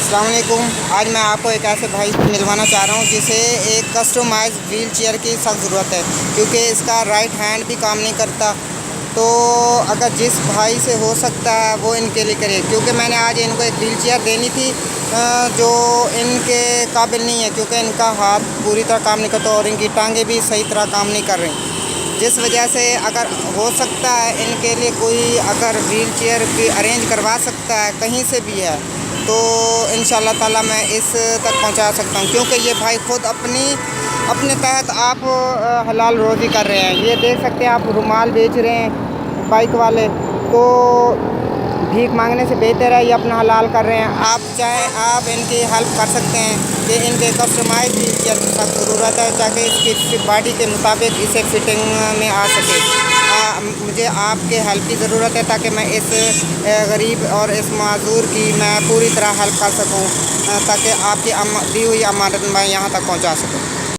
अस्सलाम वालेकुम। आज मैं आपको एक ऐसे भाई से मिलवाना चाह रहा हूँ जिसे एक कस्टमाइज व्हील चेयर की सख्त ज़रूरत है, क्योंकि इसका राइट हैंड भी काम नहीं करता। तो अगर जिस भाई से हो सकता है वो इनके लिए करिए, क्योंकि मैंने आज इनको एक व्हील चेयर देनी थी जो इनके काबिल नहीं है, क्योंकि इनका हाथ पूरी तरह काम नहीं करता और इनकी टांगें भी सही तरह काम नहीं कर रही। जिस वजह से अगर हो सकता है इनके लिए कोई अगर व्हील चेयर भी अरेंज करवा सकता है कहीं से भी है, तो इंशाअल्लाह ताला मैं इस तक पहुंचा सकता हूं, क्योंकि ये भाई खुद अपने तहत आप हलाल रोज़ी कर रहे हैं। ये देख सकते हैं आप रुमाल बेच रहे हैं बाइक वाले, तो भीख मांगने से बेहतर है ये अपना हलाल कर रहे हैं। आप चाहे आप इनकी हेल्प कर सकते हैं कि इनके कस्टमाइज व्हील चेयर की सख्त ज़रूरत है, ताकि इसकी बॉडी के मुताबिक इसे फिटिंग में आ सके। मुझे आपके हेल्प की ज़रूरत है ताकि मैं इस गरीब और इस माजूर की मैं पूरी तरह हेल्प कर सकूं, ताकि आपकी दी हुई अमानत मैं यहाँ तक पहुँचा सकूँ।